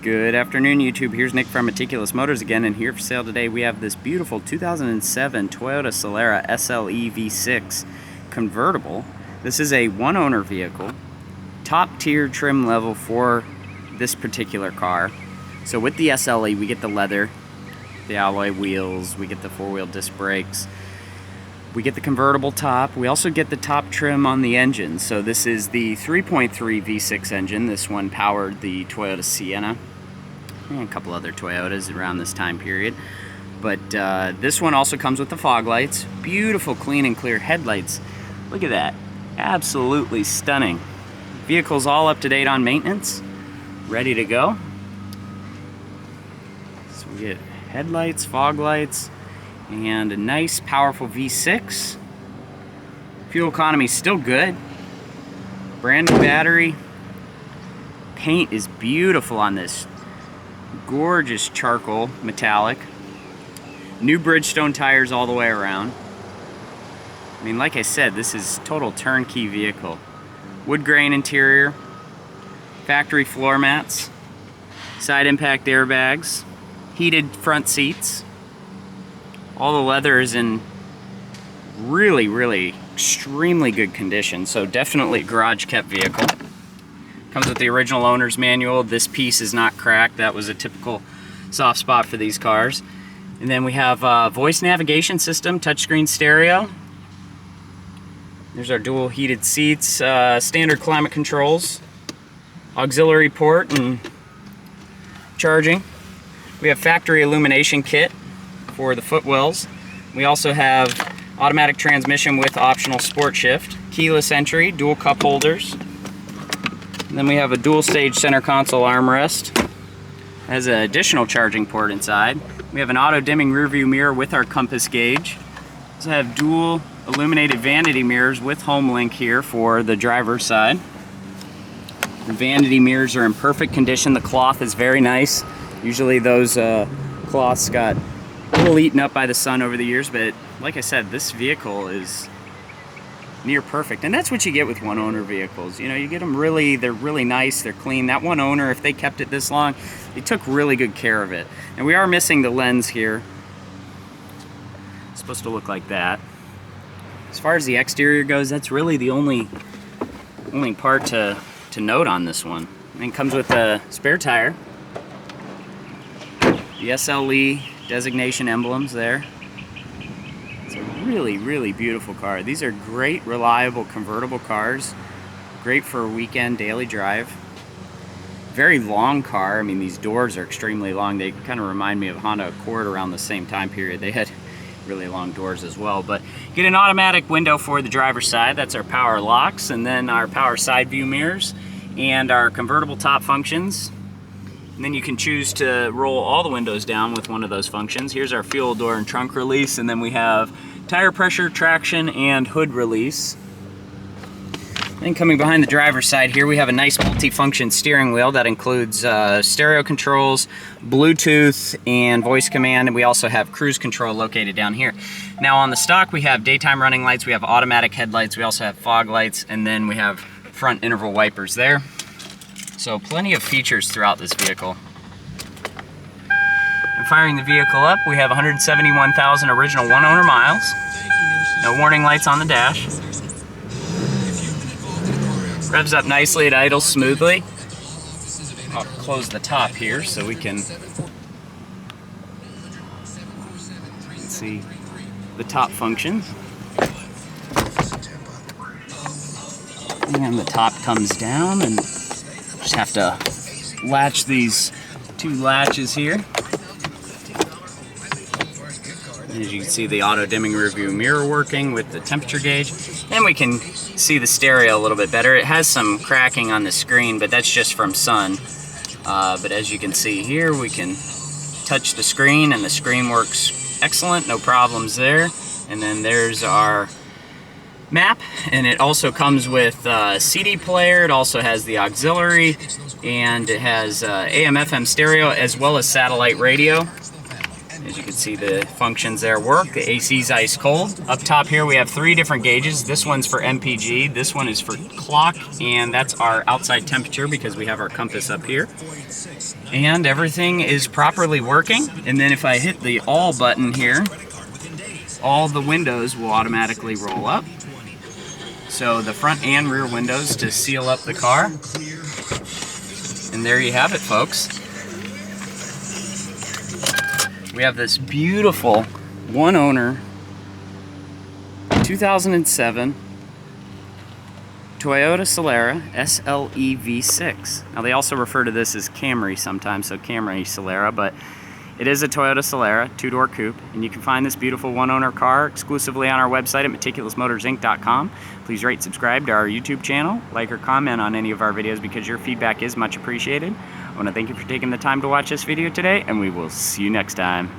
Good afternoon, YouTube. Here's Nick from Meticulous Motors again, and here for sale today we have this beautiful 2007 Toyota Solara SLE V6 convertible. This is a one-owner vehicle, top-tier trim level for this particular car. So with the SLE, we get the leather, the alloy wheels, we get the four-wheel disc brakes, we get the convertible top. We also get the top trim on the engine. So this is the 3.3 V6 engine. This one powered the Toyota Sienna and a couple other Toyotas around this time period. But this one also comes with the fog lights. Beautiful, clean and clear headlights. Look at that. Absolutely stunning. Vehicle's all up to date on maintenance. Ready to go. So we get headlights, fog lights, and a nice powerful V6. Fuel economy is still good. Brand new battery. Paint is beautiful on this. Gorgeous charcoal metallic. New Bridgestone tires all the way around. I mean, like I said, this is total turnkey vehicle. Wood grain interior, factory floor mats, side impact airbags, heated front seats. All the leather is in really extremely good condition, so definitely a garage kept vehicle. Comes with the original owner's manual. This piece is not cracked. That was a typical soft spot for these cars. And then we have a voice navigation system, touchscreen stereo. There's our dual heated seats, standard climate controls, auxiliary port and charging. We have factory illumination kit for the footwells. We also have automatic transmission with optional sport shift, keyless entry, dual cup holders. And then we have a dual stage center console armrest. Has an additional charging port inside. We have an auto dimming rear view mirror with our compass gauge. We also have dual illuminated vanity mirrors with home link here for the driver's side. The vanity mirrors are in perfect condition. The cloth is very nice. Usually those cloths got a little eaten up by the sun over the years, but like I said, this vehicle is near perfect. And that's what you get with one owner vehicles. You know, you get them they're really nice, they're clean. That one owner, if they kept it this long, they took really good care of it. And we are missing the lens here. It's supposed to look like that. As far as the exterior goes, that's really the only part to note on this one. And it comes with a spare tire. The SLE designation emblems there. It's a really beautiful car. These are great, reliable, convertible cars. Great for a weekend daily drive. Very long car. I mean, these doors are extremely long. They kind of remind me of Honda Accord around the same time period. They had really long doors as well. But get an automatic window for the driver's side. That's our power locks, and then our power side view mirrors, and our convertible top functions. And then you can choose to roll all the windows down with one of those functions. Here's our fuel door and trunk release, and then we have tire pressure, traction, and hood release. Then coming behind the driver's side here, we have a nice multi-function steering wheel that includes stereo controls, Bluetooth, and voice command, and we also have cruise control located down here. Now on the stock, we have daytime running lights, we have automatic headlights, we also have fog lights, and then we have front interval wipers there. So plenty of features throughout this vehicle. And firing the vehicle up, we have 171,000 original one-owner miles. No warning lights on the dash. Revs up nicely, it idles smoothly. I'll close the top here so we can see the top functions. And the top comes down, and just have to latch these two latches here. As you can see, the auto dimming rear view mirror working with the temperature gauge. And we can see the stereo a little bit better. It has some cracking on the screen, but that's just from sun. But as you can see here, we can touch the screen, and the screen works excellent, no problems there. And then there's our map, and it also comes with a CD player. It also has the auxiliary, and it has AM/FM stereo as well as satellite radio. As you can see, the functions there work. The AC's ice cold. Up top here we have 3 different gauges. This one's for MPG, this one is for clock, and that's our outside temperature because we have our compass up here. And everything is properly working. And then if I hit the all button here, all the windows will automatically roll up. So the front and rear windows to seal up the car. And there you have it, folks. We have this beautiful one owner 2007 Toyota Solara SLE V6. Now they also refer to this as Camry sometimes, so Camry Solara, but it is a Toyota Solara 2-door coupe, and you can find this beautiful one-owner car exclusively on our website at meticulousmotorsinc.com. Please rate, subscribe to our YouTube channel, like or comment on any of our videos because your feedback is much appreciated. I want to thank you for taking the time to watch this video today, and we will see you next time.